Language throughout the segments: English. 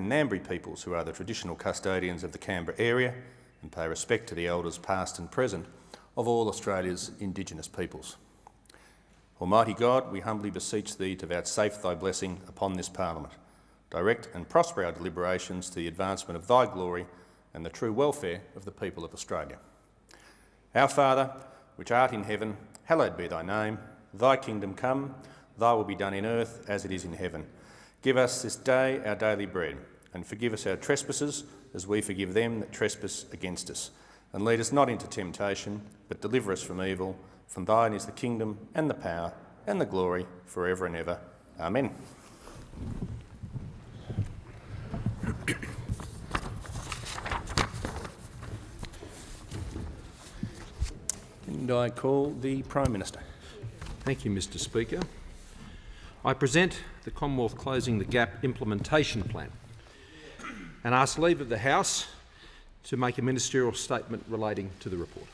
and Ngambri peoples, who are the traditional custodians of the Canberra area, and pay respect to the elders past and present of all Australia's Indigenous peoples. Almighty God, we humbly beseech Thee to vouchsafe Thy blessing upon this Parliament. Direct and prosper our deliberations to the advancement of Thy glory and the true welfare of the people of Australia. Our Father, which art in heaven, hallowed be Thy name. Thy kingdom come, Thy will be done in earth as it is in heaven. Give us this day our daily bread, and forgive us our trespasses as we forgive them that trespass against us. And lead us not into temptation, but deliver us from evil. For Thine is the kingdom and the power and the glory forever and ever. Amen. And I call the Prime Minister. Thank you, Mr Speaker. I present the Commonwealth Closing the Gap Implementation Plan and ask leave of the House to make a ministerial statement relating to the report.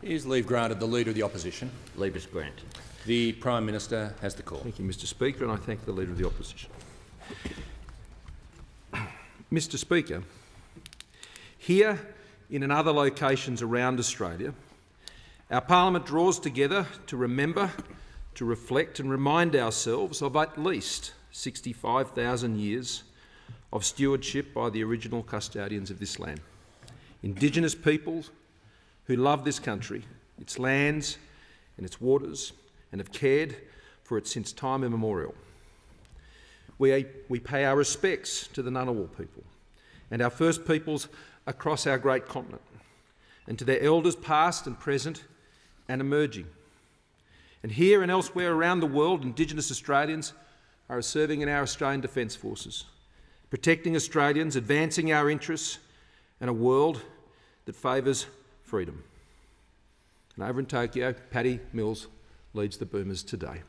Is leave granted? The Leader of the Opposition? Leave is granted. The Prime Minister has the call. Thank you, Mr Speaker, and I thank the Leader of the Opposition. Mr Speaker, here and in other locations around Australia, our Parliament draws together to remember, to reflect and remind ourselves of at least 65,000 years of stewardship by the original custodians of this land. Indigenous peoples who love this country, its lands and its waters, and have cared for it since time immemorial. We pay our respects to the Ngunnawal people and our First Peoples across our great continent, and to their elders past and present and emerging. And here and elsewhere around the world, Indigenous Australians are serving in our Australian Defence Forces, protecting Australians, advancing our interests in a world that favours freedom. And over in Tokyo, Paddy Mills leads the Boomers today.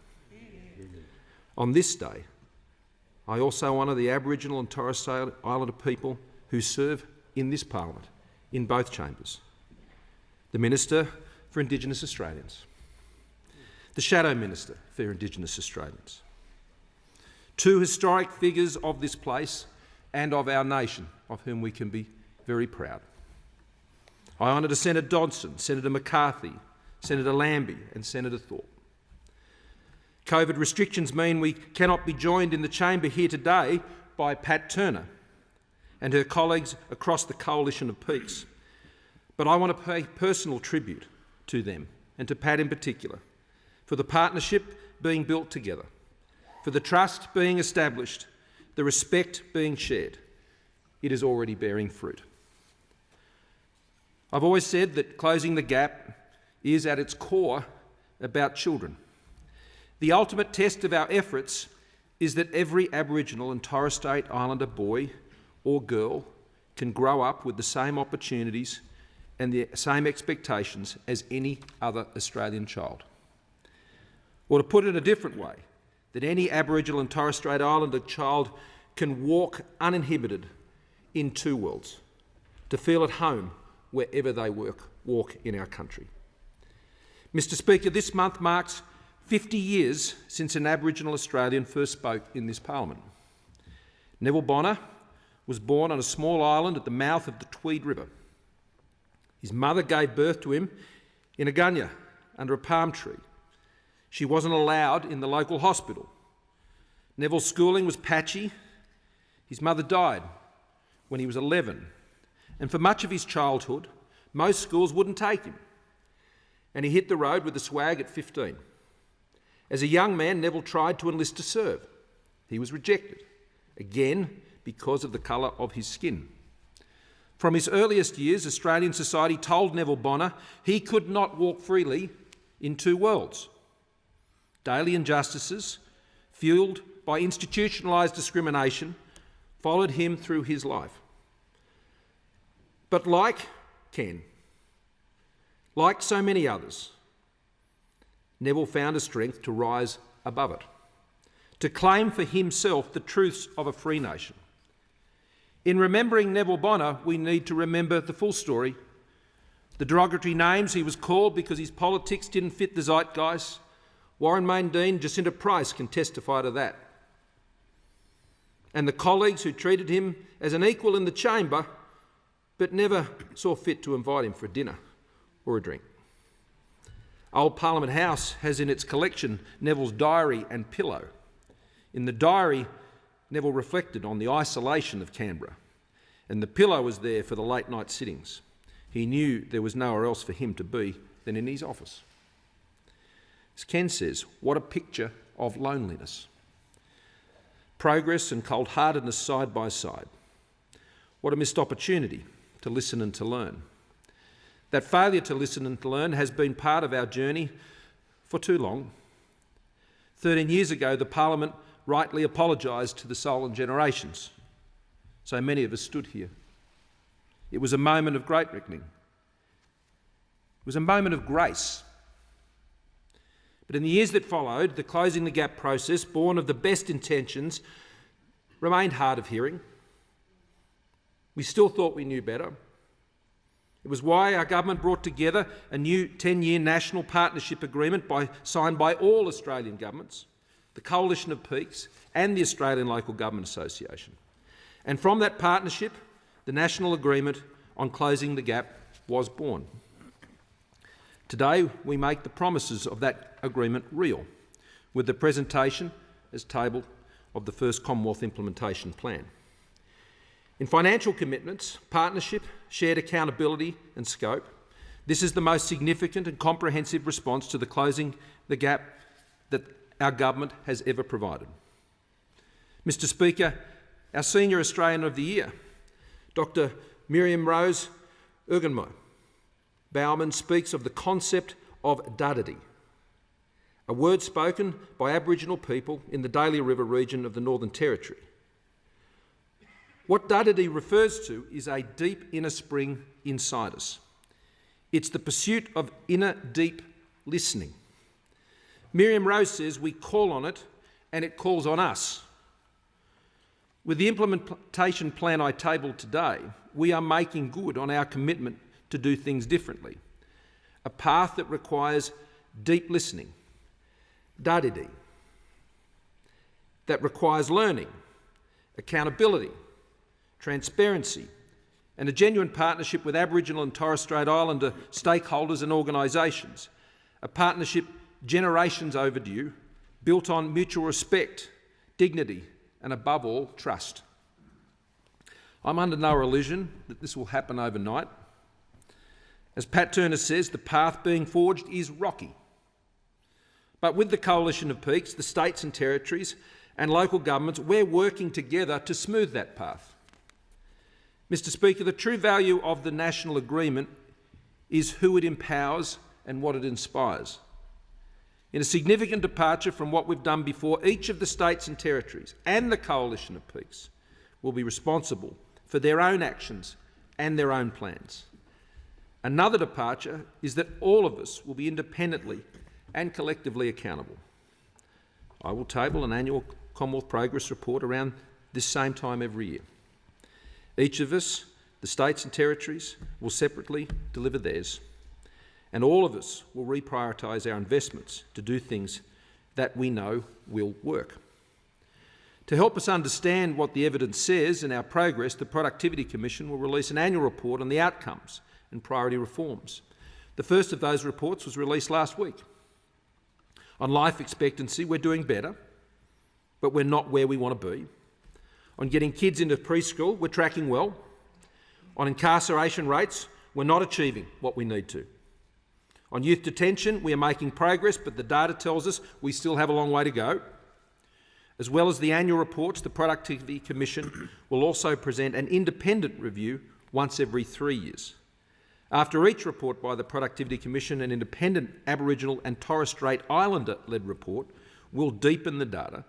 On this day, I also honour the Aboriginal and Torres Strait Islander people who serve in this Parliament, in both chambers. The Minister for Indigenous Australians, the Shadow Minister for Indigenous Australians, two historic figures of this place and of our nation, of whom we can be very proud. I honour Senator Dodson, Senator McCarthy, Senator Lambie and Senator Thorpe. COVID restrictions mean we cannot be joined in the chamber here today by Pat Turner and her colleagues across the Coalition of Peaks. But I want to pay personal tribute to them, and to Pat in particular, for the partnership being built together, for the trust being established, the respect being shared. It is already bearing fruit. I've always said that closing the gap is at its core about children. The ultimate test of our efforts is that every Aboriginal and Torres Strait Islander boy or girl can grow up with the same opportunities and the same expectations as any other Australian child. Or to put it a different way, that any Aboriginal and Torres Strait Islander child can walk uninhibited in two worlds, to feel at home wherever they walk in our country. Mr Speaker, this month marks 50 years since an Aboriginal Australian first spoke in this Parliament. Neville Bonner was born on a small island at the mouth of the Tweed River. His mother gave birth to him in a gunya under a palm tree. She wasn't allowed in the local hospital. Neville's schooling was patchy. His mother died when he was 11, and for much of his childhood, most schools wouldn't take him, and he hit the road with a swag at 15. As a young man, Neville tried to enlist to serve. He was rejected, again because of the colour of his skin. From his earliest years, Australian society told Neville Bonner he could not walk freely in two worlds. Daily injustices, fuelled by institutionalised discrimination, followed him through his life. But like Ken, like so many others, Neville found a strength to rise above it, to claim for himself the truths of a free nation. In remembering Neville Bonner, we need to remember the full story, the derogatory names he was called because his politics didn't fit the zeitgeist. Warren Mundine, Jacinta Price can testify to that. and the colleagues who treated him as an equal in the chamber but never saw fit to invite him for a dinner or a drink. Old Parliament House has in its collection Neville's diary and pillow. In the diary, Neville reflected on the isolation of Canberra, and the pillow was there for the late night sittings. He knew there was nowhere else for him to be than in his office. As Ken says, what a picture of loneliness. Progress and cold-heartedness side by side. What a missed opportunity to listen and to learn. That failure to listen and to learn has been part of our journey for too long. 13 years ago, the Parliament rightly apologised to the Solon generations. So many of us stood here. It was a moment of great reckoning. It was a moment of grace. But in the years that followed, the Closing the Gap process, born of the best intentions, remained hard of hearing. We still thought we knew better. It was why our government brought together a new 10-year national partnership agreement signed by all Australian governments, the Coalition of Peaks and the Australian Local Government Association. And from that partnership, the National Agreement on Closing the Gap was born. Today, we make the promises of that agreement real with the presentation, as tabled, of the first Commonwealth Implementation Plan. In financial commitments, partnership, shared accountability and scope, this is the most significant and comprehensive response to the Closing the Gap that our government has ever provided. Mr Speaker, our Senior Australian of the Year, Dr Miriam Rose Urgenmo Bauman, speaks of the concept of dadadi, a word spoken by Aboriginal people in the Daly River region of the Northern Territory. What dadadi refers to is a deep inner spring inside us. It's the pursuit of inner deep listening. Miriam Rose says we call on it and it calls on us. With the implementation plan I tabled today, we are making good on our commitment to do things differently. A path that requires deep listening, dadidi, that requires learning, accountability, transparency, and a genuine partnership with Aboriginal and Torres Strait Islander stakeholders and organisations. A partnership generations overdue, built on mutual respect, dignity, and above all, trust. I'm under no illusion that this will happen overnight. As Pat Turner says, the path being forged is rocky. But with the Coalition of Peaks, the states and territories and local governments, we're working together to smooth that path. Mr Speaker, the true value of the national agreement is who it empowers and what it inspires. In a significant departure from what we've done before, each of the states and territories and the Coalition of Peaks will be responsible for their own actions and their own plans. Another departure is that all of us will be independently and collectively accountable. I will table an annual Commonwealth Progress Report around this same time every year. Each of us, the states and territories, will separately deliver theirs, and all of us will reprioritise our investments to do things that we know will work. To help us understand what the evidence says and our progress, the Productivity Commission will release an annual report on the outcomes and priority reforms. The first of those reports was released last week. On life expectancy, we're doing better, but we're not where we want to be. On getting kids into preschool, we're tracking well. On incarceration rates, we're not achieving what we need to. On youth detention, we are making progress, but the data tells us we still have a long way to go. As well as the annual reports, the Productivity Commission will also present an independent review once every 3 years. After each report by the Productivity Commission, an independent Aboriginal and Torres Strait Islander-led report will deepen the data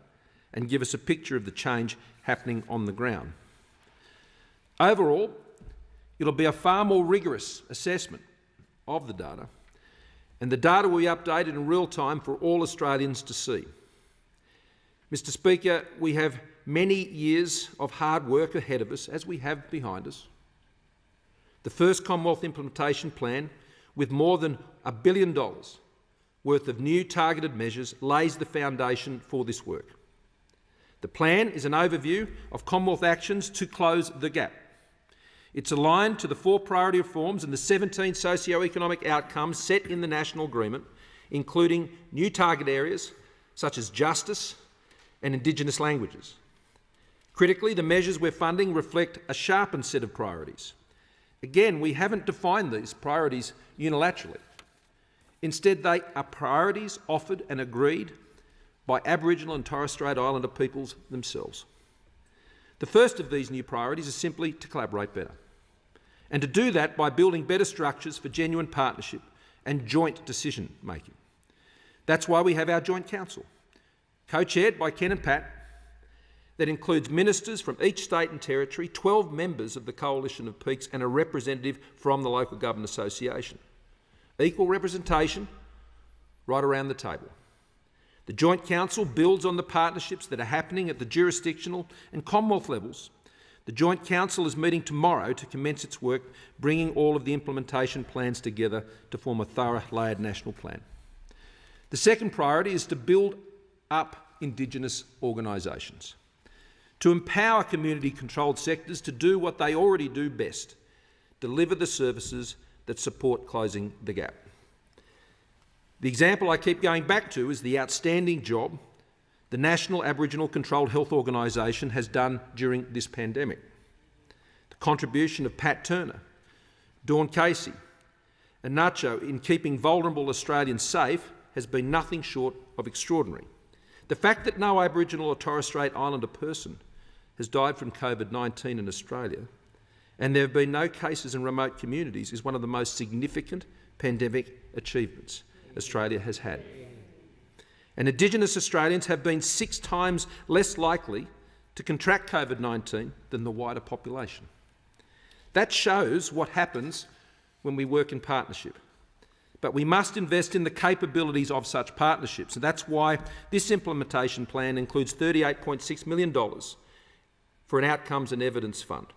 and give us a picture of the change happening on the ground. Overall, it'll be a far more rigorous assessment of the data, and the data will be updated in real time for all Australians to see. Mr Speaker, we have many years of hard work ahead of us, as we have behind us. The first Commonwealth Implementation Plan, with more than $1 billion worth of new targeted measures, lays the foundation for this work. The plan is an overview of Commonwealth actions to close the gap. It's aligned to the 4 priority reforms and the 17 socio-economic outcomes set in the National Agreement, including new target areas such as justice and Indigenous languages. Critically, the measures we're funding reflect a sharpened set of priorities. Again, we haven't defined these priorities unilaterally. Instead, they are priorities offered and agreed by Aboriginal and Torres Strait Islander peoples themselves. The first of these new priorities is simply to collaborate better, and to do that by building better structures for genuine partnership and joint decision making. That's why we have our Joint Council, co-chaired by Ken and Pat, that includes ministers from each state and territory, 12 members of the Coalition of Peaks and a representative from the Local Government Association. Equal representation right around the table. The Joint Council builds on the partnerships that are happening at the jurisdictional and Commonwealth levels. The Joint Council is meeting tomorrow to commence its work, bringing all of the implementation plans together to form a thorough, layered national plan. The second priority is to build up Indigenous organisations, to empower community-controlled sectors to do what they already do best, deliver the services that support closing the gap. The example I keep going back to is the outstanding job the National Aboriginal Controlled Health Organisation has done during this pandemic. The contribution of Pat Turner, Dawn Casey and Nacho in keeping vulnerable Australians safe has been nothing short of extraordinary. The fact that no Aboriginal or Torres Strait Islander person has died from COVID-19 in Australia, and there have been no cases in remote communities, is one of the most significant pandemic achievements Australia has had. And Indigenous Australians have been 6 times less likely to contract COVID-19 than the wider population. That shows what happens when we work in partnership. But we must invest in the capabilities of such partnerships, and that's why this implementation plan includes $38.6 million for an Outcomes and Evidence Fund.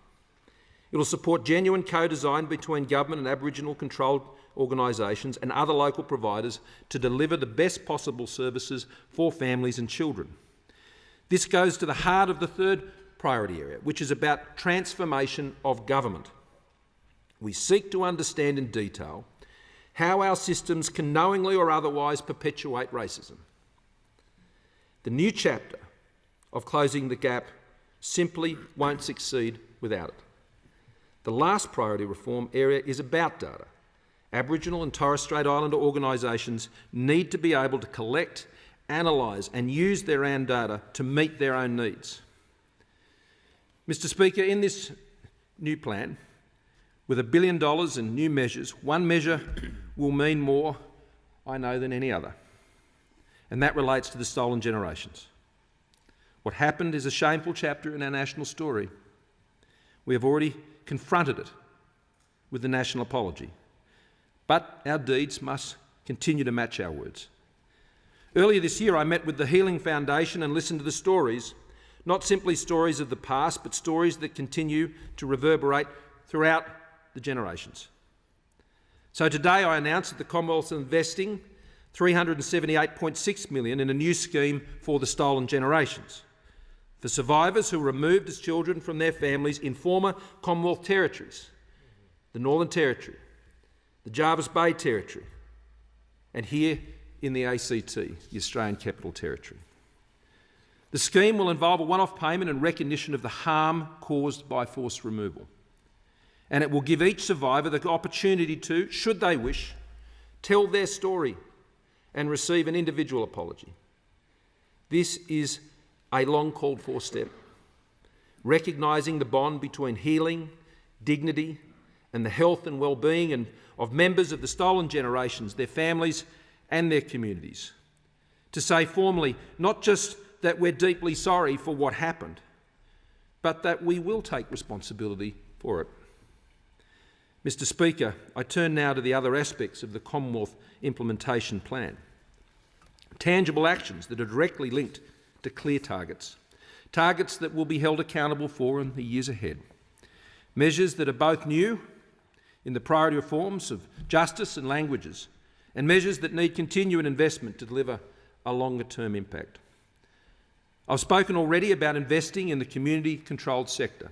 It will support genuine co-design between government and Aboriginal controlled organisations and other local providers to deliver the best possible services for families and children. This goes to the heart of the third priority area, which is about transformation of government. We seek to understand in detail how our systems can knowingly or otherwise perpetuate racism. The new chapter of closing the gap simply won't succeed without it. The last priority reform area is about data. Aboriginal and Torres Strait Islander organisations need to be able to collect, analyse and use their own data to meet their own needs. Mr Speaker, in this new plan, with $1 billion in new measures, one measure will mean more, I know, than any other, and that relates to the stolen generations. What happened is a shameful chapter in our national story. We have already confronted it with the national apology. But our deeds must continue to match our words. Earlier this year, I met with the Healing Foundation and listened to the stories, not simply stories of the past, but stories that continue to reverberate throughout the generations. So today I announced that the Commonwealth is investing $378.6 million in a new scheme for the stolen generations, for survivors who were removed as children from their families in former Commonwealth territories, the Northern Territory, the Jervis Bay Territory, and here in the ACT, the Australian Capital Territory. The scheme will involve a one-off payment and recognition of the harm caused by forced removal. And it will give each survivor the opportunity to, should they wish, tell their story and receive an individual apology. This is a long-called-for step, recognising the bond between healing, dignity, and the health and well-being of members of the stolen generations, their families and their communities. To say formally, not just that we're deeply sorry for what happened, but that we will take responsibility for it. Mr Speaker, I turn now to the other aspects of the Commonwealth implementation plan. Tangible actions that are directly linked to clear targets, targets that will be held accountable for in the years ahead. Measures that are both new in the priority reforms of justice and languages, and measures that need continuing investment to deliver a longer-term impact. I've spoken already about investing in the community-controlled sector.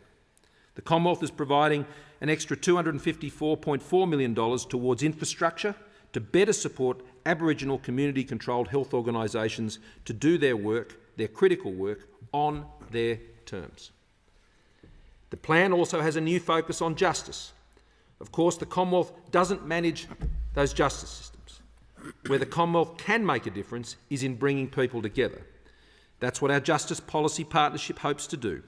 The Commonwealth is providing an extra $254.4 million towards infrastructure to better support Aboriginal community-controlled health organisations to do their work, their critical work, on their terms. The plan also has a new focus on justice. Of course, the Commonwealth doesn't manage those justice systems. Where the Commonwealth can make a difference is in bringing people together. That's what our Justice Policy Partnership hopes to do,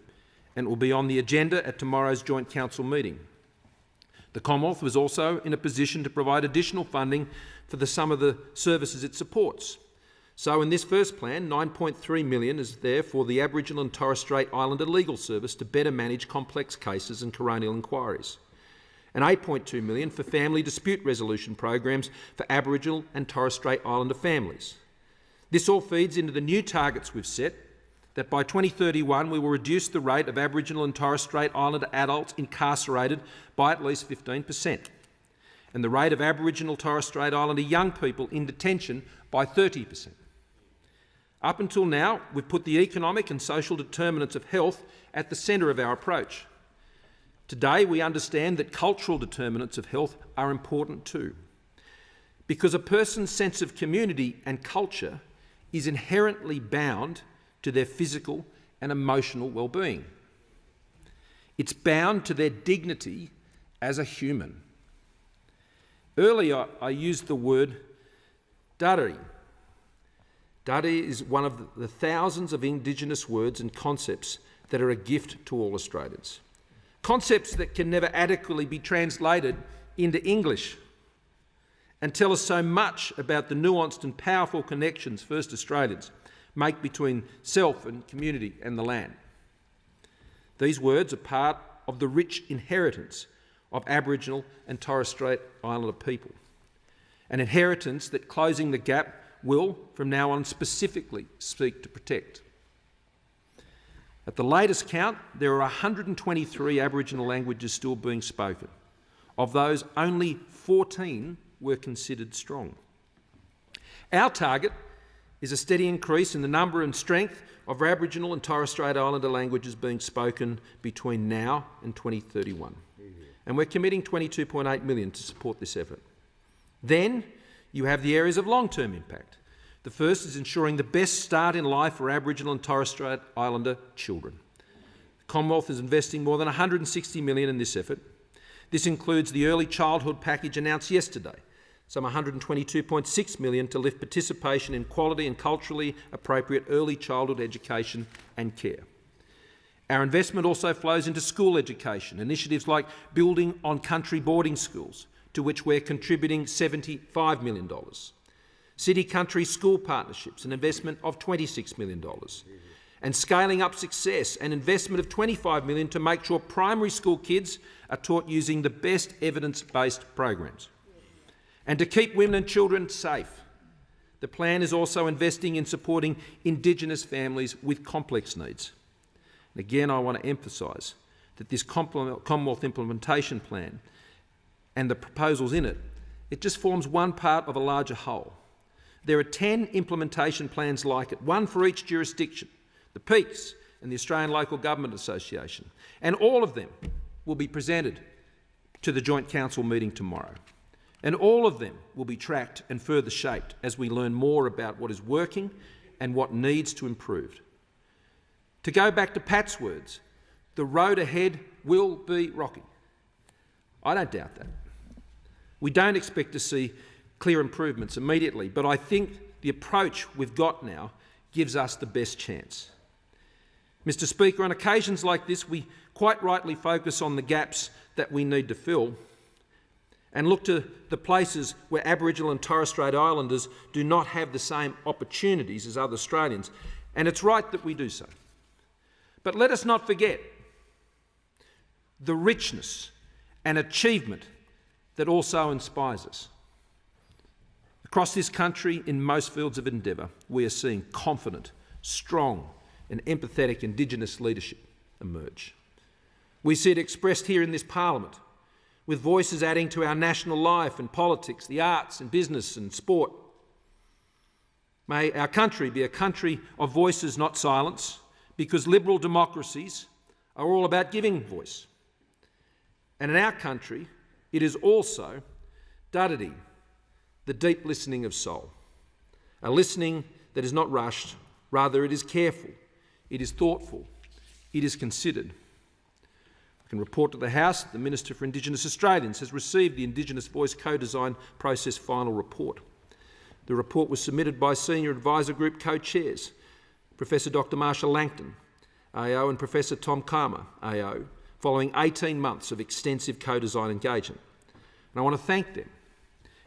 and it will be on the agenda at tomorrow's Joint Council meeting. The Commonwealth was also in a position to provide additional funding for some of the services it supports. So in this first plan, $9.3 million is there for the Aboriginal and Torres Strait Islander Legal Service to better manage complex cases and coronial inquiries, and $8.2 million for family dispute resolution programs for Aboriginal and Torres Strait Islander families. This all feeds into the new targets we've set, that by 2031 we will reduce the rate of Aboriginal and Torres Strait Islander adults incarcerated by at least 15%, and the rate of Aboriginal Torres Strait Islander young people in detention by 30%. Up until now, we've put the economic and social determinants of health at the centre of our approach. Today, we understand that cultural determinants of health are important too, because a person's sense of community and culture is inherently bound to their physical and emotional well-being. It's bound to their dignity as a human. Earlier, I used the word darri. Darri is one of the thousands of Indigenous words and concepts that are a gift to all Australians. Concepts that can never adequately be translated into English and tell us so much about the nuanced and powerful connections First Australians make between self and community and the land. These words are part of the rich inheritance of Aboriginal and Torres Strait Islander people, an inheritance that Closing the Gap will, from now on, specifically seek to protect. At the latest count, there are 123 Aboriginal languages still being spoken. Of those, only 14 were considered strong. Our target is a steady increase in the number and strength of Aboriginal and Torres Strait Islander languages being spoken between now and 2031. And we're committing $22.8 million to support this effort. Then you have the areas of long-term impact. The first is ensuring the best start in life for Aboriginal and Torres Strait Islander children. The Commonwealth is investing more than $160 million in this effort. This includes the early childhood package announced yesterday, some $122.6 million to lift participation in quality and culturally appropriate early childhood education and care. Our investment also flows into school education, initiatives like building on country boarding schools, to which we're contributing $75 million. City-country school partnerships, an investment of $26 million. And scaling up success, an investment of $25 million to make sure primary school kids are taught using the best evidence-based programs. And to keep women and children safe, the plan is also investing in supporting Indigenous families with complex needs. And again, I want to emphasise that this Commonwealth implementation plan and the proposals in it, it just forms one part of a larger whole. There are 10 implementation plans like it, one for each jurisdiction, the Peaks and the Australian Local Government Association, and all of them will be presented to the Joint Council meeting tomorrow. And all of them will be tracked and further shaped as we learn more about what is working and what needs to improve. To go back to Pat's words, the road ahead will be rocky. I don't doubt that. We don't expect to see clear improvements immediately, but I think the approach we've got now gives us the best chance. Mr. Speaker, on occasions like this, we quite rightly focus on the gaps that we need to fill and look to the places where Aboriginal and Torres Strait Islanders do not have the same opportunities as other Australians, and it's right that we do so. But let us not forget the richness and achievement that also inspires us. Across this country, in most fields of endeavour, we are seeing confident, strong and empathetic Indigenous leadership emerge. We see it expressed here in this Parliament, with voices adding to our national life and politics, the arts and business and sport. May our country be a country of voices, not silence, because liberal democracies are all about giving voice. And in our country, it is also Dadadi, the deep listening of soul. A listening that is not rushed, rather it is careful, it is thoughtful, it is considered. I can report to the House that the Minister for Indigenous Australians has received the Indigenous Voice Co-Design Process final report. The report was submitted by Senior Advisor Group co-chairs, Professor Dr Marsha Langton, AO, and Professor Tom Kama, AO, following 18 months of extensive co-design engagement. And I want to thank them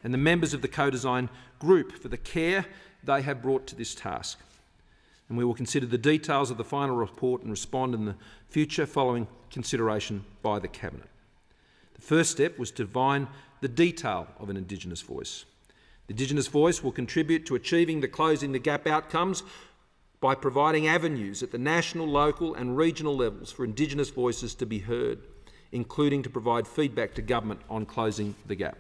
and the members of the co-design group for the care they have brought to this task. And we will consider the details of the final report and respond in the future following consideration by the Cabinet. The first step was to define the detail of an Indigenous voice. The Indigenous voice will contribute to achieving the Closing the Gap outcomes by providing avenues at the national, local and regional levels for Indigenous voices to be heard, including to provide feedback to government on closing the gap.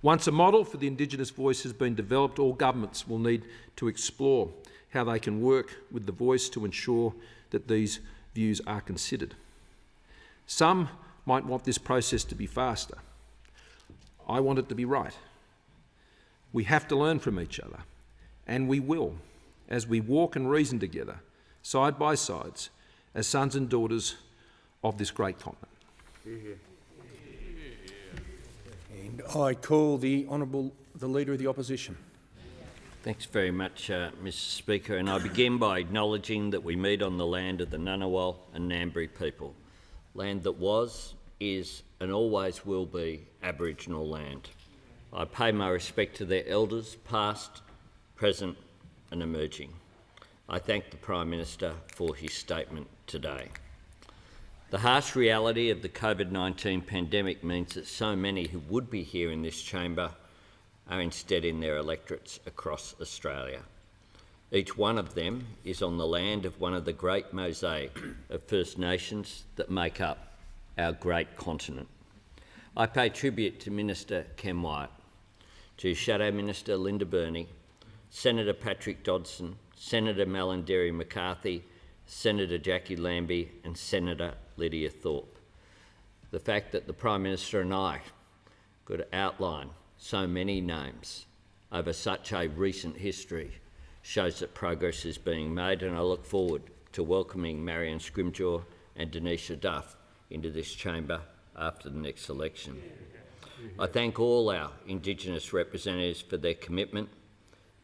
Once a model for the Indigenous voice has been developed, all governments will need to explore how they can work with the voice to ensure that these views are considered. Some might want this process to be faster. I want it to be right. We have to learn from each other, and we will, as we walk and reason together, side by sides, as sons and daughters of this great continent. And I call the Leader of the Opposition. Thanks very much, Mr Speaker, and I begin by acknowledging that we meet on the land of the Ngunnawal and Ngambri people, land that was, is and always will be Aboriginal land. I pay my respect to their elders, past, present and emerging. I thank the Prime Minister for his statement today. The harsh reality of the COVID-19 pandemic means that so many who would be here in this chamber are instead in their electorates across Australia. Each one of them is on the land of one of the great mosaic of First Nations that make up our great continent. I pay tribute to Minister Ken Wyatt, to Shadow Minister Linda Burney, Senator Patrick Dodson, Senator Malarndirri McCarthy, Senator Jackie Lambie and Senator Lydia Thorpe. The fact that the Prime Minister and I could outline so many names over such a recent history shows that progress is being made, and I look forward to welcoming Marion Scrimgeour and Denisha Duff into this chamber after the next election. I thank all our Indigenous representatives for their commitment,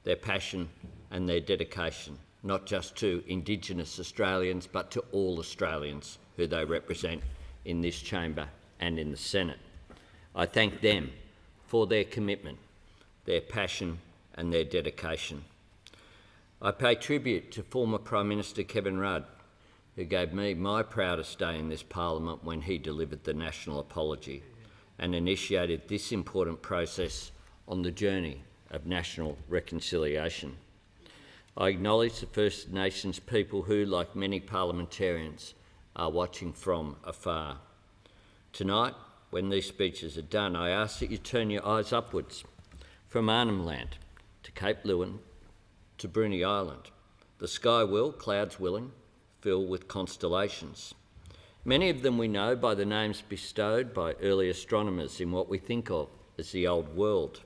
their passion and their dedication, not just to Indigenous Australians, but to all Australians who they represent in this chamber and in the Senate. I thank them for their commitment, their passion and their dedication. I pay tribute to former Prime Minister Kevin Rudd, who gave me my proudest day in this Parliament when he delivered the national apology and initiated this important process on the journey of national reconciliation. I acknowledge the First Nations people who, like many parliamentarians, are watching from afar. Tonight, when these speeches are done, I ask that you turn your eyes upwards from Arnhem Land to Cape Leeuwin to Bruny Island. The sky will, clouds willing, fill with constellations. Many of them we know by the names bestowed by early astronomers in what we think of as the old world.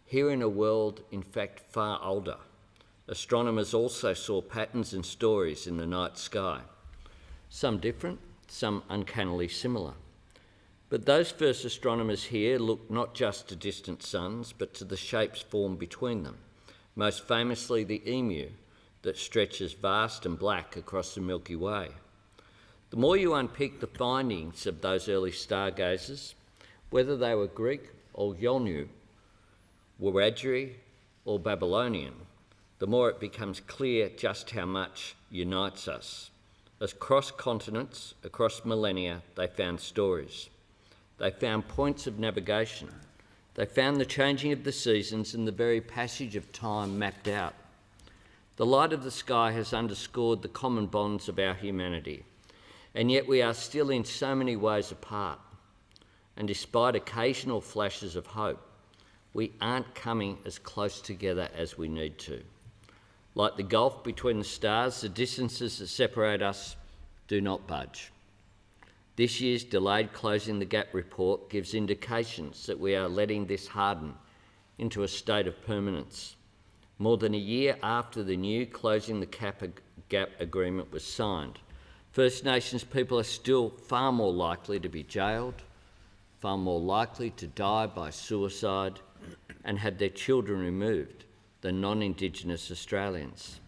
Here in a world, in fact, far older, astronomers also saw patterns and stories in the night sky, some different, some uncannily similar. But those first astronomers here looked not just to distant suns, but to the shapes formed between them, most famously the emu that stretches vast and black across the Milky Way. The more you unpick the findings of those early stargazers, whether they were Greek or Yolngu, Wiradjuri or Babylonian, the more it becomes clear just how much unites us. Across continents, across millennia, they found stories. They found points of navigation. They found the changing of the seasons and the very passage of time mapped out. The light of the sky has underscored the common bonds of our humanity, and yet we are still in so many ways apart. And despite occasional flashes of hope, we aren't coming as close together as we need to. Like the gulf between the stars, the distances that separate us do not budge. This year's delayed Closing the Gap report gives indications that we are letting this harden into a state of permanence. More than a year after the new Closing the Gap agreement was signed, First Nations people are still far more likely to be jailed, far more likely to die by suicide and have their children removed than non-Indigenous Australians.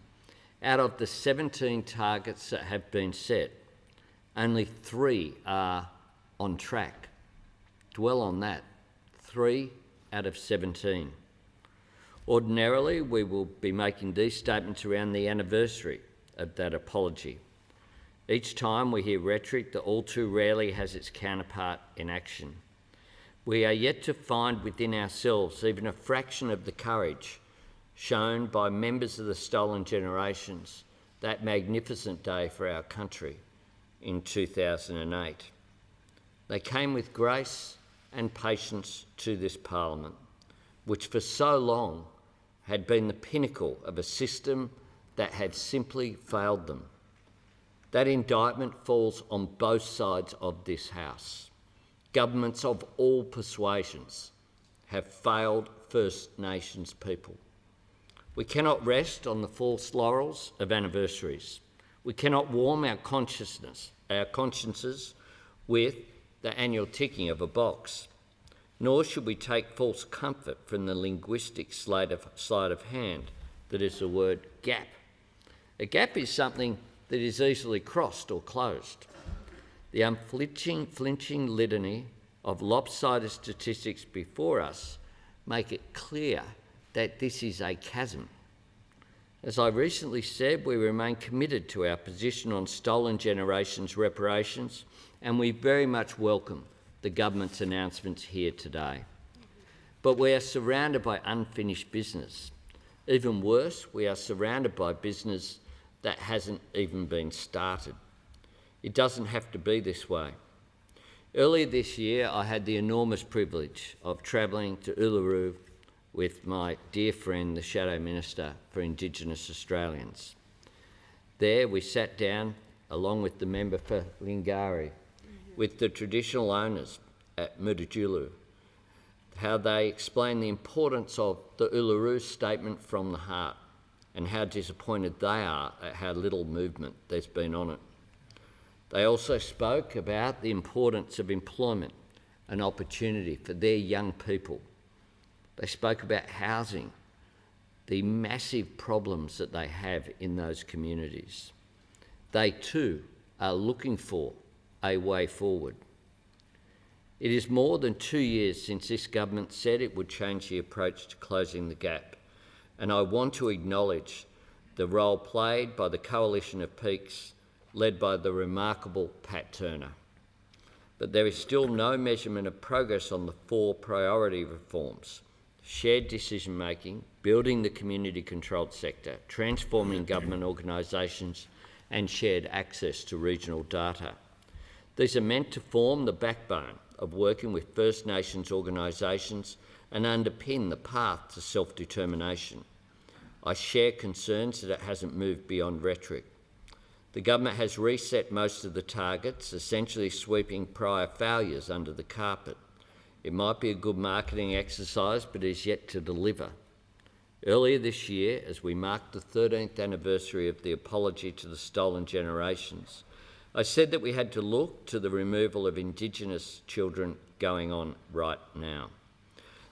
Out of the 17 targets that have been set, only 3 are on track. Dwell on that. 3 out of 17. Ordinarily, we will be making these statements around the anniversary of that apology. Each time we hear rhetoric that all too rarely has its counterpart in action. We are yet to find within ourselves even a fraction of the courage shown by members of the Stolen Generations that magnificent day for our country in 2008. They came with grace and patience to this Parliament, which for so long had been the pinnacle of a system that had simply failed them. That indictment falls on both sides of this House. Governments of all persuasions have failed First Nations people. We cannot rest on the false laurels of anniversaries. We cannot warm our consciences with the annual ticking of a box. Nor should we take false comfort from the linguistic sleight of hand that is the word gap. A gap is something that is easily crossed or closed. The unflinching litany of lopsided statistics before us make it clear that this is a chasm. As I recently said, we remain committed to our position on Stolen Generations reparations, and we very much welcome the government's announcements here today. But we are surrounded by unfinished business. Even worse, we are surrounded by business that hasn't even been started. It doesn't have to be this way. Earlier this year, I had the enormous privilege of travelling to Uluru with my dear friend, the Shadow Minister for Indigenous Australians. There we sat down, along with the member for Lingari, with the traditional owners at Mudijulu, how they explained the importance of the Uluru Statement from the Heart and how disappointed they are at how little movement there's been on it. They also spoke about the importance of employment and opportunity for their young people. They spoke about housing, the massive problems that they have in those communities. They too are looking for a way forward. It is more than 2 years since this government said it would change the approach to closing the gap, and I want to acknowledge the role played by the Coalition of Peaks led by the remarkable Pat Turner. But there is still no measurement of progress on the 4 priority reforms: shared decision-making, building the community-controlled sector, transforming government organisations, and shared access to regional data. These are meant to form the backbone of working with First Nations organisations and underpin the path to self-determination. I share concerns that it hasn't moved beyond rhetoric. The government has reset most of the targets, essentially sweeping prior failures under the carpet. It might be a good marketing exercise, but is yet to deliver. Earlier this year, as we marked the 13th anniversary of the apology to the Stolen Generations, I said that we had to look to the removal of Indigenous children going on right now.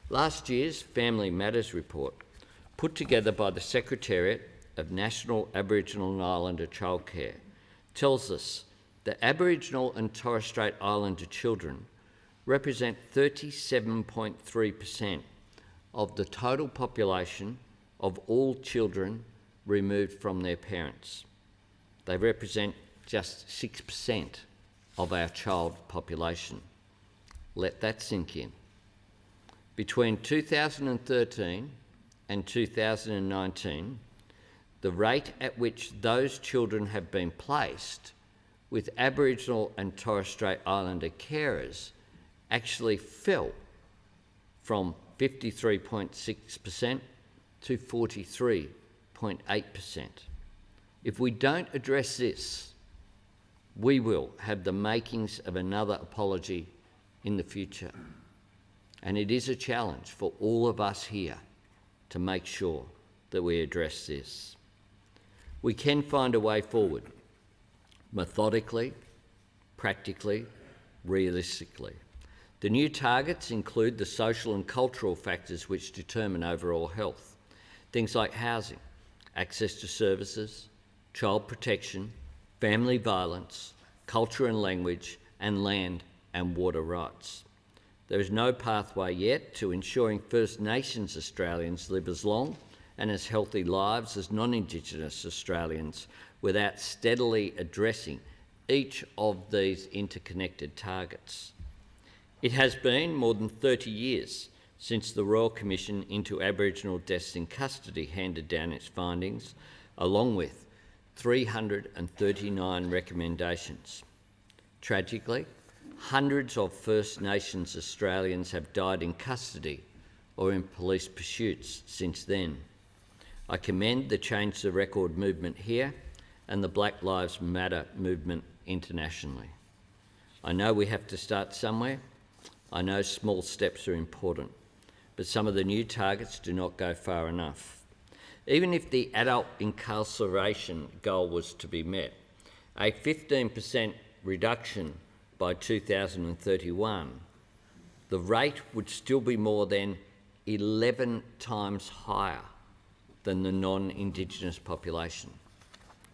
Last year's Family Matters report, put together by the Secretariat of National Aboriginal and Islander Childcare, tells us that Aboriginal and Torres Strait Islander children represent 37.3% of the total population of all children removed from their parents. They represent just 6% of our child population. Let that sink in. Between 2013 and 2019, the rate at which those children have been placed with Aboriginal and Torres Strait Islander carers actually fell from 53.6% to 43.8%. If we don't address this, we will have the makings of another apology in the future. And it is a challenge for all of us here to make sure that we address this. We can find a way forward, methodically, practically, realistically. The new targets include the social and cultural factors which determine overall health. Things like housing, access to services, child protection, family violence, culture and language, and land and water rights. There is no pathway yet to ensuring First Nations Australians live as long and as healthy lives as non-Indigenous Australians without steadily addressing each of these interconnected targets. It has been more than 30 years since the Royal Commission into Aboriginal Deaths in Custody handed down its findings, along with 339 recommendations. Tragically, hundreds of First Nations Australians have died in custody or in police pursuits since then. I commend the Change the Record movement here and the Black Lives Matter movement internationally. I know we have to start somewhere. I know small steps are important, but some of the new targets do not go far enough. Even if the adult incarceration goal was to be met, a 15% reduction by 2031, the rate would still be more than 11 times higher than the non-Indigenous population.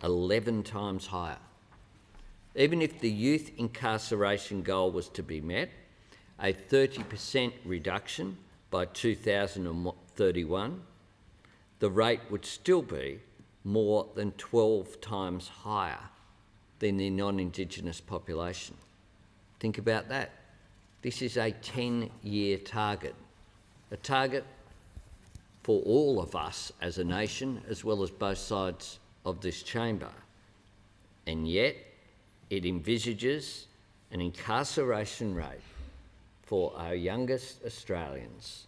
11 times higher. Even if the youth incarceration goal was to be met, a 30% reduction by 2031, the rate would still be more than 12 times higher than the non-Indigenous population. Think about that. This is a 10-year target, a target for all of us as a nation, as well as both sides of this chamber. And yet, it envisages an incarceration rate for our youngest Australians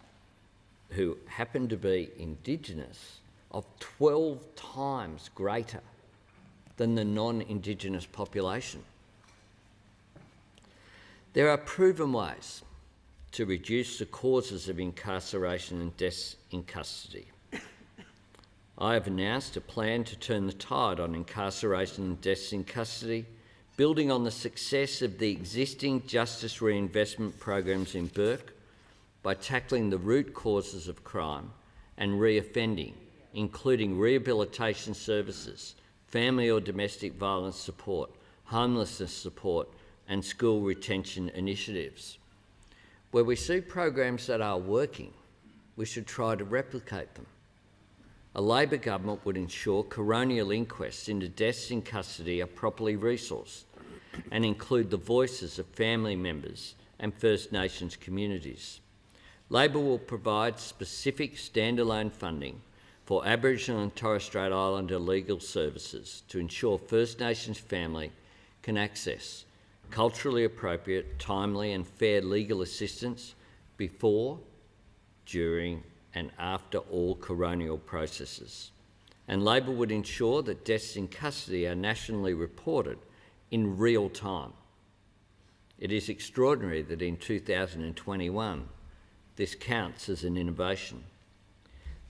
who happen to be Indigenous of 12 times greater than the non-Indigenous population. There are proven ways to reduce the causes of incarceration and deaths in custody. I have announced a plan to turn the tide on incarceration and deaths in custody, building on the success of the existing justice reinvestment programs in Burke by tackling the root causes of crime and reoffending, including rehabilitation services, family or domestic violence support, homelessness support, and school retention initiatives. Where we see programs that are working, we should try to replicate them. A Labor government would ensure coronial inquests into deaths in custody are properly resourced and include the voices of family members and First Nations communities. Labor will provide specific standalone funding for Aboriginal and Torres Strait Islander legal services to ensure First Nations family can access culturally appropriate, timely and fair legal assistance before, during and after all coronial processes. And Labor would ensure that deaths in custody are nationally reported in real time. It is extraordinary that in 2021, this counts as an innovation.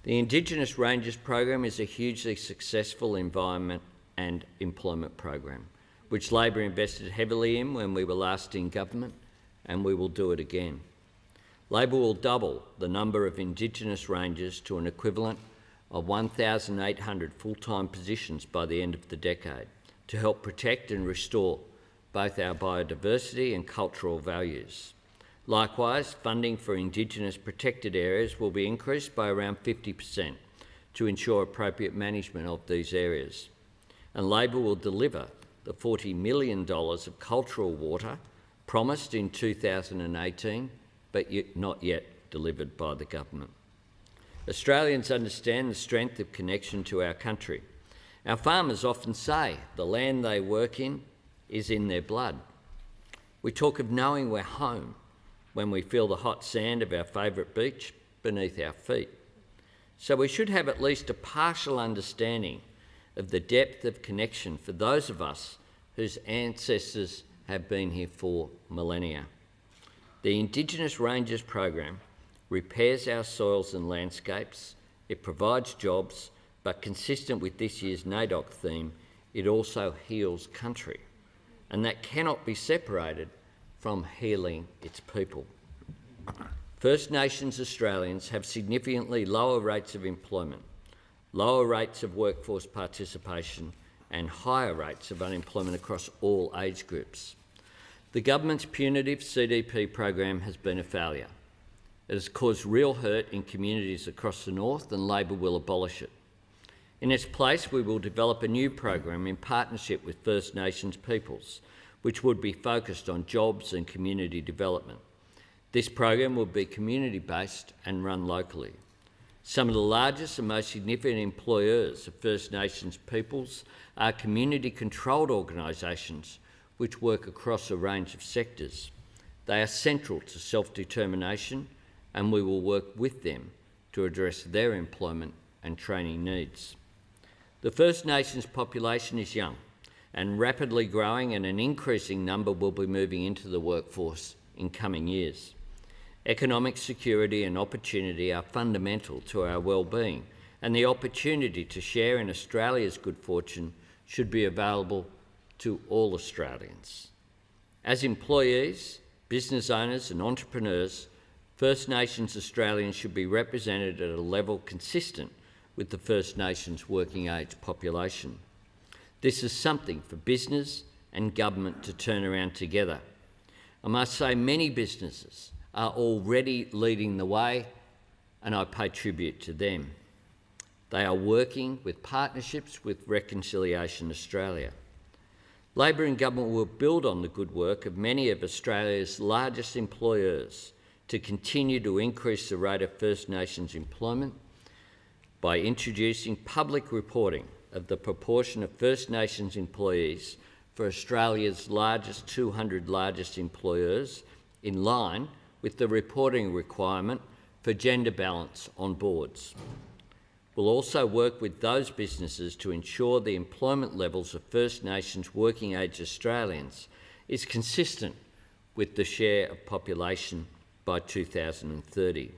The Indigenous Rangers program is a hugely successful environment and employment program, which Labor invested heavily in when we were last in government, and we will do it again. Labor will double the number of Indigenous Rangers to an equivalent of 1,800 full-time positions by the end of the decade to help protect and restore both our biodiversity and cultural values. Likewise, funding for Indigenous protected areas will be increased by around 50% to ensure appropriate management of these areas. And Labor will deliver the $40 million of cultural water promised in 2018, but not yet delivered by the government. Australians understand the strength of connection to our country. Our farmers often say the land they work in is in their blood. We talk of knowing we're home when we feel the hot sand of our favourite beach beneath our feet. So we should have at least a partial understanding of the depth of connection for those of us whose ancestors have been here for millennia. The Indigenous Rangers program repairs our soils and landscapes, it provides jobs, but consistent with this year's NAIDOC theme, it also heals country, and that cannot be separated from healing its people. First Nations Australians have significantly lower rates of employment, lower rates of workforce participation, and higher rates of unemployment across all age groups. The government's punitive CDP program has been a failure. It has caused real hurt in communities across the north, and Labor will abolish it. In its place, we will develop a new program in partnership with First Nations peoples, which would be focused on jobs and community development. This program will be community-based and run locally. Some of the largest and most significant employers of First Nations peoples are community-controlled organisations which work across a range of sectors. They are central to self-determination, and we will work with them to address their employment and training needs. The First Nations population is young and rapidly growing, and an increasing number will be moving into the workforce in coming years. Economic security and opportunity are fundamental to our well-being, and the opportunity to share in Australia's good fortune should be available to all Australians. As employees, business owners and entrepreneurs, First Nations Australians should be represented at a level consistent with the First Nations working age population. This is something for business and government to turn around together. I must say many businesses are already leading the way, and I pay tribute to them. They are working with partnerships with Reconciliation Australia. Labor and government will build on the good work of many of Australia's largest employers to continue to increase the rate of First Nations employment by introducing public reporting of the proportion of First Nations employees for Australia's 200 largest employers, in line with the reporting requirement for gender balance on boards. We'll also work with those businesses to ensure the employment levels of First Nations working age Australians is consistent with the share of population by 2030.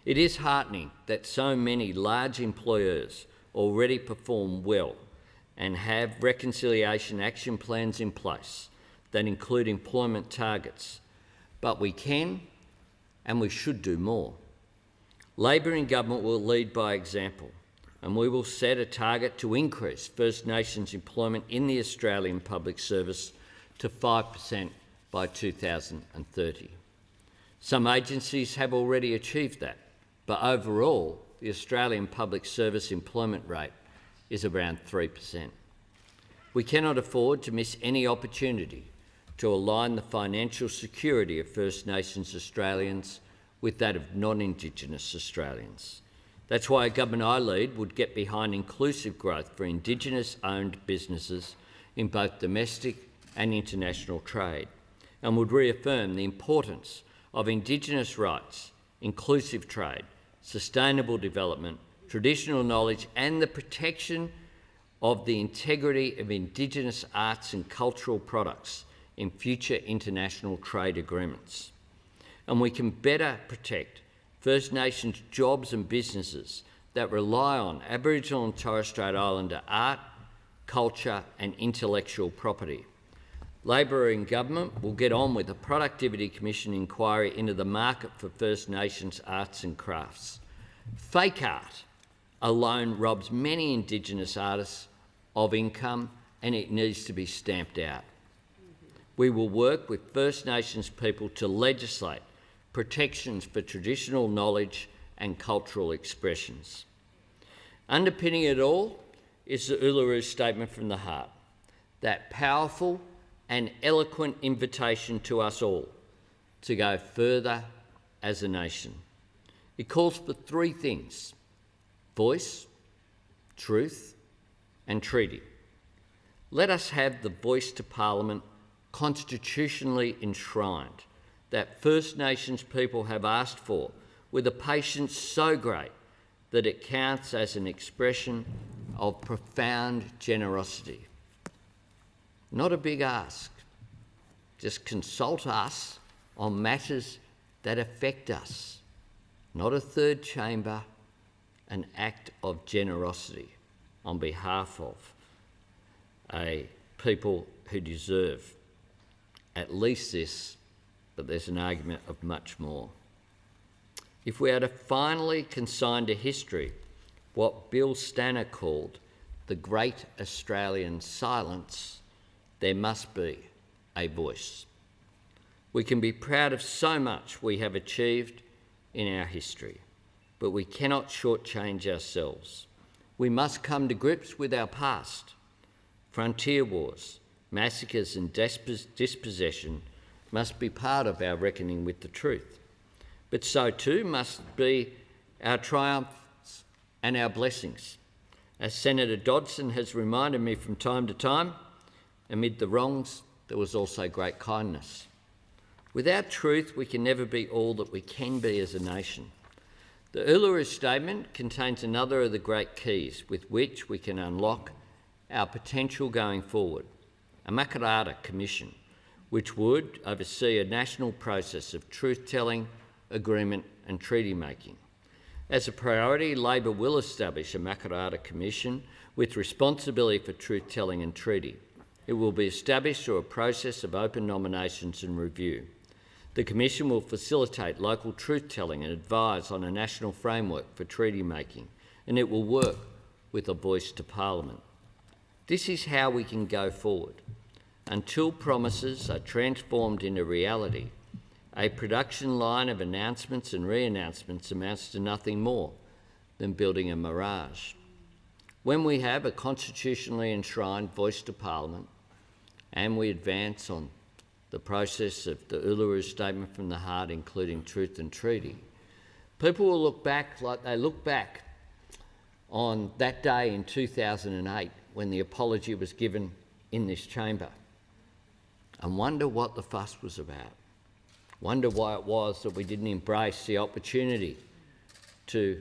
It is heartening that so many large employers already perform well and have reconciliation action plans in place that include employment targets, but we can and we should do more. Labor and government will lead by example, and we will set a target to increase First Nations employment in the Australian public service to 5% by 2030. Some agencies have already achieved that, but overall, the Australian public service employment rate is around 3%. We cannot afford to miss any opportunity to align the financial security of First Nations Australians with that of non-Indigenous Australians. That's why a government I lead would get behind inclusive growth for Indigenous-owned businesses in both domestic and international trade, and would reaffirm the importance of Indigenous rights, inclusive trade, sustainable development, traditional knowledge, and the protection of the integrity of Indigenous arts and cultural products in future international trade agreements. And we can better protect First Nations jobs and businesses that rely on Aboriginal and Torres Strait Islander art, culture and intellectual property. Labor and government will get on with the Productivity Commission inquiry into the market for First Nations arts and crafts. Fake art alone robs many Indigenous artists of income, and it needs to be stamped out. We will work with First Nations people to legislate protections for traditional knowledge and cultural expressions. Underpinning it all is the Uluru Statement from the Heart, that powerful and eloquent invitation to us all to go further as a nation. It calls for three things: voice, truth, and treaty. Let us have the voice to Parliament constitutionally enshrined that First Nations people have asked for with a patience so great that it counts as an expression of profound generosity. Not a big ask. Just consult us on matters that affect us. Not a third chamber, an act of generosity on behalf of a people who deserve at least this, but there's an argument of much more. If we are to finally consign to history what Bill Stanner called the Great Australian Silence, there must be a voice. We can be proud of so much we have achieved in our history, but we cannot shortchange ourselves. We must come to grips with our past. Frontier wars, massacres and dispossession must be part of our reckoning with the truth. But so too must be our triumphs and our blessings. As Senator Dodson has reminded me from time to time, amid the wrongs, there was also great kindness. Without truth, we can never be all that we can be as a nation. The Uluru Statement contains another of the great keys with which we can unlock our potential going forward, a Makarata Commission, which would oversee a national process of truth-telling, agreement and treaty-making. As a priority, Labor will establish a Makarata Commission with responsibility for truth-telling and treaty. It will be established through a process of open nominations and review. The Commission will facilitate local truth-telling and advise on a national framework for treaty-making, and it will work with a voice to Parliament. This is how we can go forward. Until promises are transformed into reality, a production line of announcements and re-announcements amounts to nothing more than building a mirage. When we have a constitutionally enshrined voice to Parliament and we advance on the process of the Uluru Statement from the Heart, including truth and treaty, people will look back like they look back on that day in 2008 when the apology was given in this chamber and wonder what the fuss was about. Wonder why it was that we didn't embrace the opportunity to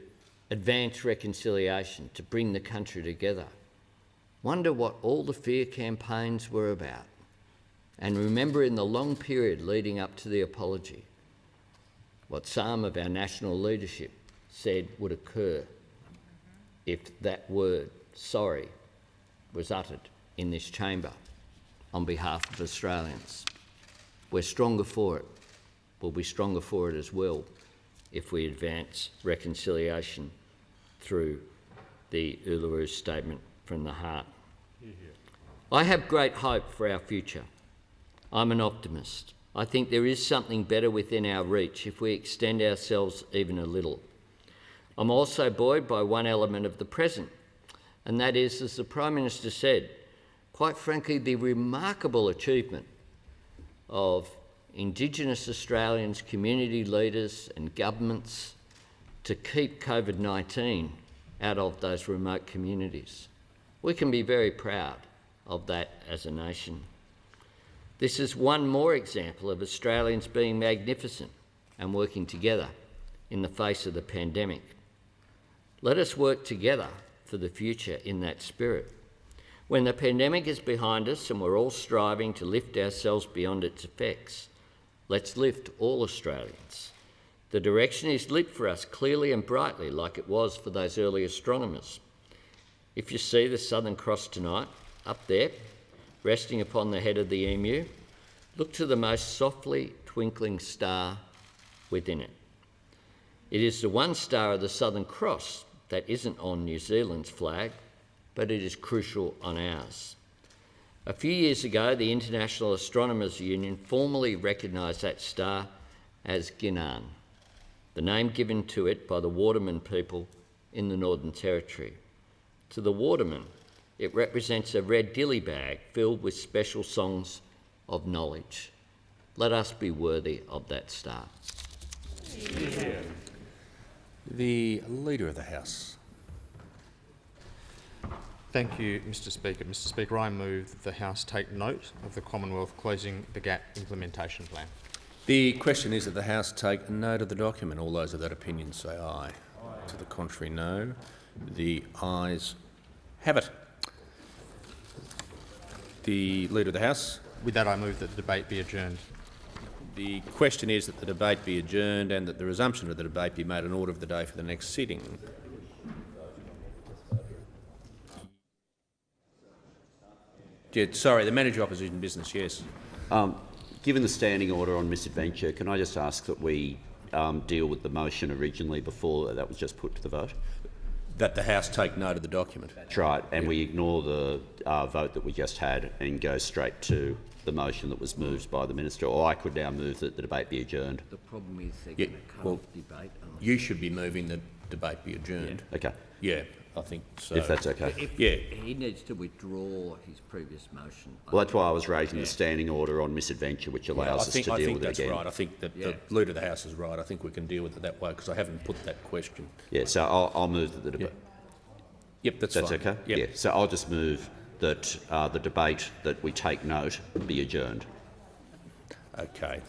advance reconciliation, to bring the country together. Wonder what all the fear campaigns were about. And remember, in the long period leading up to the apology, what some of our national leadership said would occur if that word, sorry, was uttered in this chamber on behalf of Australians. We're stronger for it. We'll be stronger for it as well if we advance reconciliation through the Uluru Statement from the Heart. I have great hope for our future. I'm an optimist. I think there is something better within our reach if we extend ourselves even a little. I'm also buoyed by one element of the present, and that is, as the Prime Minister said, quite frankly, the remarkable achievement of Indigenous Australians, community leaders and governments to keep COVID-19 out of those remote communities. We can be very proud of that as a nation. This is one more example of Australians being magnificent and working together in the face of the pandemic. Let us work together for the future in that spirit. When the pandemic is behind us and we're all striving to lift ourselves beyond its effects, let's lift all Australians. The direction is lit for us clearly and brightly, like it was for those early astronomers. If you see the Southern Cross tonight, up there, resting upon the head of the emu, look to the most softly twinkling star within it. It is the one star of the Southern Cross that isn't on New Zealand's flag, but it is crucial on ours. A few years ago, the International Astronomers Union formally recognised that star as Ginan, the name given to it by the Waterman people in the Northern Territory. To the Waterman, it represents a red dilly bag filled with special songs of knowledge. Let us be worthy of that star. Yeah. The Leader of the House. Thank you, Mr Speaker. Mr Speaker, I move that the House take note of the Commonwealth Closing the Gap Implementation Plan. The question is that the House take note of the document. All those of that opinion say aye. To the contrary, no. The ayes have it. The Leader of the House. With that, I move that the debate be adjourned. The question is that the debate be adjourned and that the resumption of the debate be made an order of the day for the next sitting. Sorry, the Manager of Opposition Business, yes. Given the standing order on misadventure, can I just ask that we deal with the motion originally before that was just put to the vote? That the House take note of the document. That's right, and we ignore the vote that we just had and go straight to the motion that was moved by the Minister, or I could now move that the debate be adjourned. The problem is they're Yeah, going to cut well, off debate. You should be moving the debate be adjourned. Okay, Yeah, I think so. if that's okay. Yeah. He needs to withdraw his previous motion. Well, that's why I was raising the standing order on misadventure, which allows us to deal with it that's again. right. I think that the Leader of the House is right. I think we can deal with it that way because I haven't put that question. Yeah, so I'll move that the debate. Yep, that's That's fine. okay? Yep. Yeah, so I'll just move that the debate that we take note be adjourned. Okay.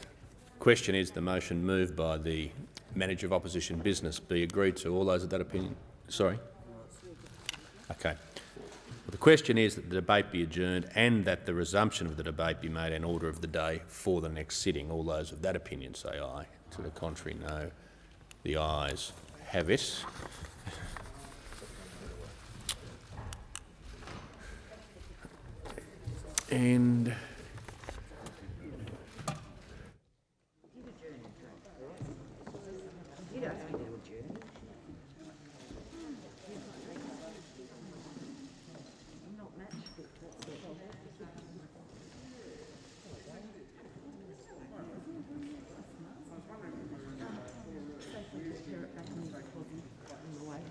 Question is the motion moved by the Manager of Opposition Business be agreed to. All those of that opinion? Sorry? Okay. Well, the question is that the debate be adjourned and that the resumption of the debate be made an order of the day for the next sitting. All those of that opinion say aye. To the contrary, no. The ayes have it. And